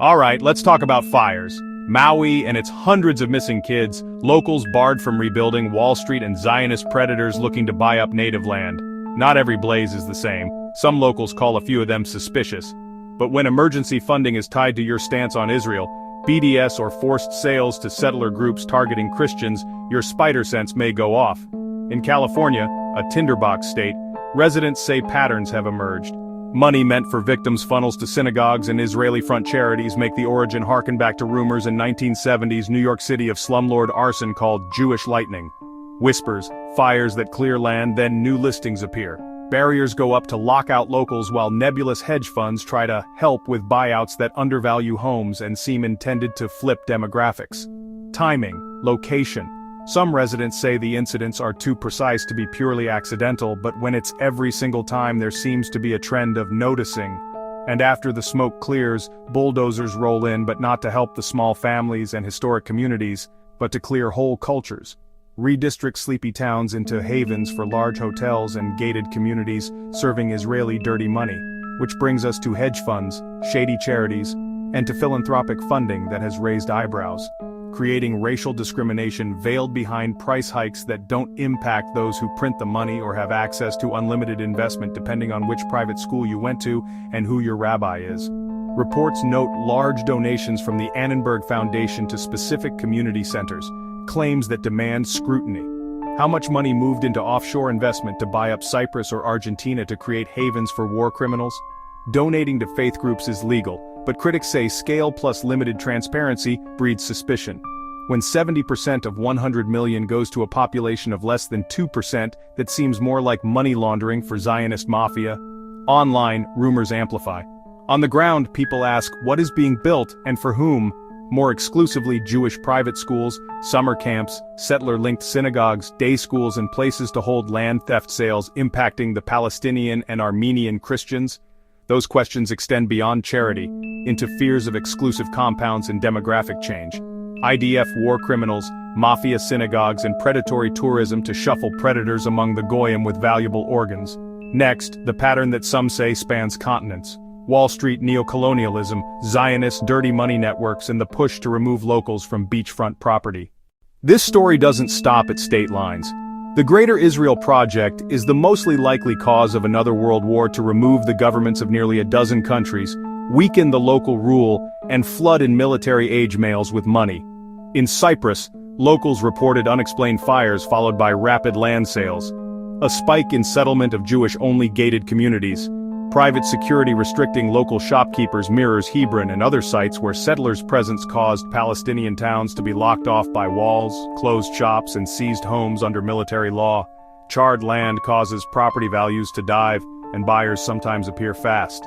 Alright, let's talk about fires. Maui and its hundreds of missing kids, locals barred from rebuilding, Wall Street and Zionist predators looking to buy up native land. Not every blaze is the same. Some locals call a few of them suspicious. But when emergency funding is tied to your stance on Israel, BDS or forced sales to settler groups targeting Christians, your spider sense may go off. In California, a tinderbox state, residents say patterns have emerged. Money meant for victims funnels to synagogues and Israeli-front charities make the origin harken back to rumors in 1970s New York City of slumlord Arson called Jewish lightning. Whispers, fires that clear land, then new listings appear. Barriers go up to lock out locals while nebulous hedge funds try to help with buyouts that undervalue homes and seem intended to flip demographics. Timing, location. Some residents say the incidents are too precise to be purely accidental, but when it's every single time there seems to be a trend of noticing. And after the smoke clears, bulldozers roll in, but not to help the small families and historic communities, but to clear whole cultures. Redistrict sleepy towns into havens for large hotels and gated communities serving Israeli dirty money, which brings us to hedge funds, shady charities, and to philanthropic funding that has raised eyebrows, creating racial discrimination veiled behind price hikes that don't impact those who print the money or have access to unlimited investment depending on which private school you went to and who your rabbi is. Reports note large donations from the Annenberg Foundation to specific community centers, claims that demand scrutiny. How much money moved into offshore investment to buy up Cyprus or Argentina to create havens for war criminals? Donating to faith groups is legal, but critics say scale plus limited transparency breeds suspicion. When 70% of 100 million goes to a population of less than 2%, that seems more like money laundering for Zionist mafia. Online, rumors amplify. On the ground, people ask what is being built and for whom. More exclusively Jewish private schools, summer camps, settler-linked synagogues, day schools and places to hold land theft sales impacting the Palestinian and Armenian Christians. Those questions extend beyond charity, into fears of exclusive compounds and demographic change. IDF war criminals, mafia synagogues and predatory tourism to shuffle predators among the goyim with valuable organs. Next, the pattern that some say spans continents. Wall Street neocolonialism, Zionist dirty money networks and the push to remove locals from beachfront property. This story doesn't stop at state lines. The Greater Israel Project is the mostly likely cause of another world war to remove the governments of nearly a dozen countries, weaken the local rule, and flood in military-age males with money. In Cyprus, locals reported unexplained fires followed by rapid land sales. A spike in settlement of Jewish-only gated communities. Private security restricting local shopkeepers mirrors Hebron and other sites where settlers' presence caused Palestinian towns to be locked off by walls, closed shops and seized homes under military law. Charred land causes property values to dive, and buyers sometimes appear fast.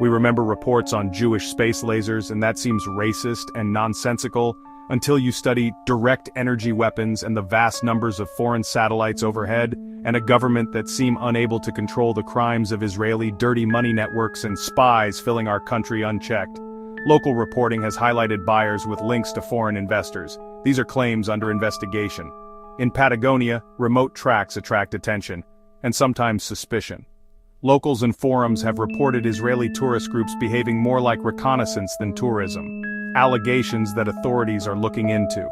We remember reports on Jewish space lasers, and that seems racist and nonsensical, until you study direct energy weapons and the vast numbers of foreign satellites overhead, and a government that seem unable to control the crimes of Israeli dirty money networks and spies filling our country unchecked. Local reporting has highlighted buyers with links to foreign investors. These are claims under investigation. In Patagonia, remote tracks attract attention, and sometimes suspicion. Locals and forums have reported Israeli tourist groups behaving more like reconnaissance than tourism. Allegations that authorities are looking into.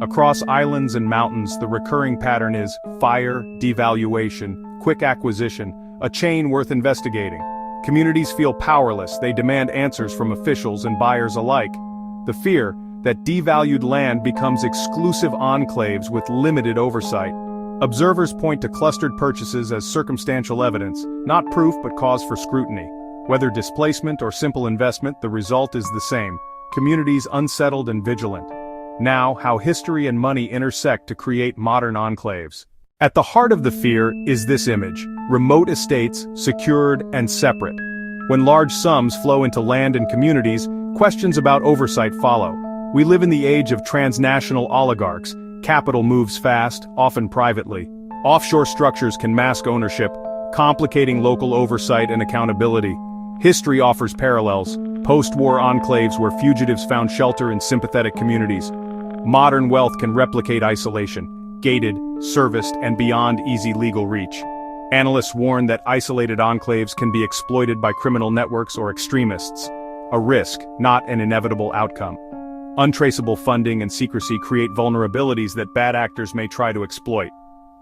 Across islands and mountains, the recurring pattern is fire, devaluation, quick acquisition, a chain worth investigating. Communities feel powerless, they demand answers from officials and buyers alike. The fear that devalued land becomes exclusive enclaves with limited oversight. Observers point to clustered purchases as circumstantial evidence, not proof but cause for scrutiny. Whether displacement or simple investment, the result is the same. Communities unsettled and vigilant. Now, how history and money intersect to create modern enclaves. At the heart of the fear is this image: remote estates, secured and separate. When large sums flow into land and communities, questions about oversight follow. We live in the age of transnational oligarchs. Capital moves fast, often privately. Offshore structures can mask ownership, complicating local oversight and accountability. History offers parallels. Post-war enclaves where fugitives found shelter in sympathetic communities. Modern wealth can replicate isolation, gated, serviced, and beyond easy legal reach. Analysts warn that isolated enclaves can be exploited by criminal networks or extremists. a risk, not an inevitable outcome. Untraceable funding and secrecy create vulnerabilities that bad actors may try to exploit.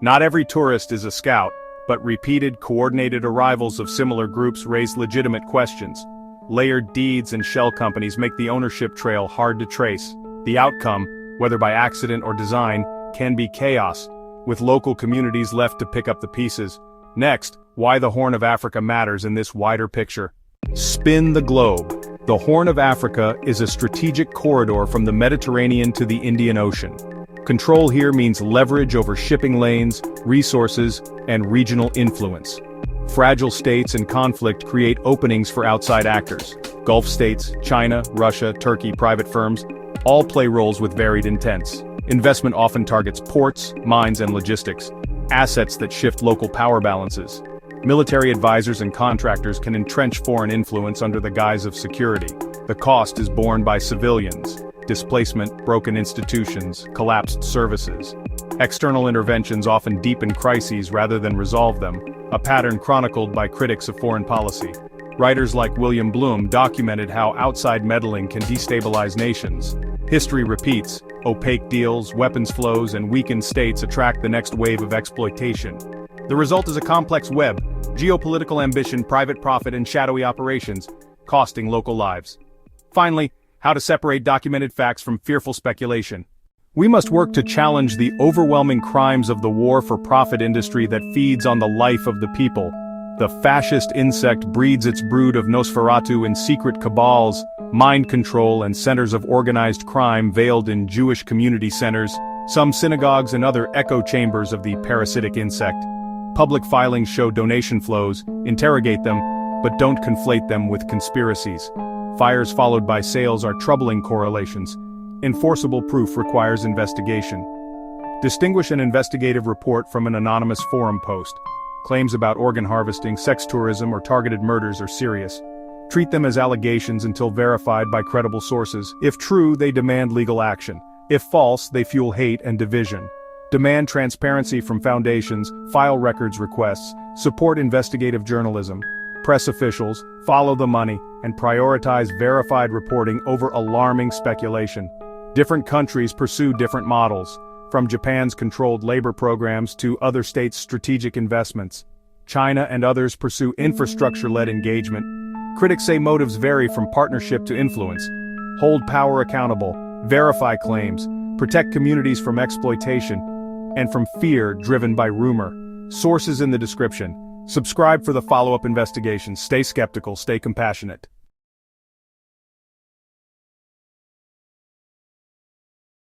Not every tourist is a scout, but repeated, coordinated arrivals of similar groups raise legitimate questions. Layered deeds and shell companies make the ownership trail hard to trace. The outcome, whether by accident or design, can be chaos, with local communities left to pick up the pieces. Next, why the Horn of Africa matters in this wider picture. Spin the globe. The Horn of Africa is a strategic corridor from the Mediterranean to the Indian Ocean. Control here means leverage over shipping lanes, resources, and regional influence. Fragile states and conflict create openings for outside actors. Gulf states, China, Russia, Turkey, private firms, all play roles with varied intents. Investment often targets ports, mines, and logistics, assets that shift local power balances. Military advisors and contractors can entrench foreign influence under the guise of security. The cost is borne by civilians. Displacement, broken institutions, collapsed services. External interventions often deepen crises rather than resolve them, a pattern chronicled by critics of foreign policy. Writers like William Bloom documented how outside meddling can destabilize nations. History repeats, opaque deals, weapons flows, and weakened states attract the next wave of exploitation. The result is a complex web: geopolitical ambition, private profit, and shadowy operations, costing local lives. Finally, how to separate documented facts from fearful speculation. We must work to challenge the overwhelming crimes of the war-for-profit industry that feeds on the life of the people. The fascist insect breeds its brood of Nosferatu in secret cabals, mind control, and centers of organized crime veiled in Jewish community centers, some synagogues and other echo chambers of the parasitic insect. Public filings show donation flows, interrogate them, but don't conflate them with conspiracies. Fires followed by sales are troubling correlations. Enforceable proof requires investigation. Distinguish an investigative report from an anonymous forum post. Claims about organ harvesting, sex tourism, or targeted murders are serious. Treat them as allegations until verified by credible sources. If true, they demand legal action. If false, they fuel hate and division. Demand transparency from foundations, file records requests, support investigative journalism. Press officials, follow the money, and prioritize verified reporting over alarming speculation. Different countries pursue different models, from Japan's controlled labor programs to other states' strategic investments. China and others pursue infrastructure-led engagement. Critics say motives vary from partnership to influence. Hold power accountable, verify claims, protect communities from exploitation, and from fear driven by rumor. Sources in the description. Subscribe for the follow-up investigations. Stay skeptical, stay compassionate.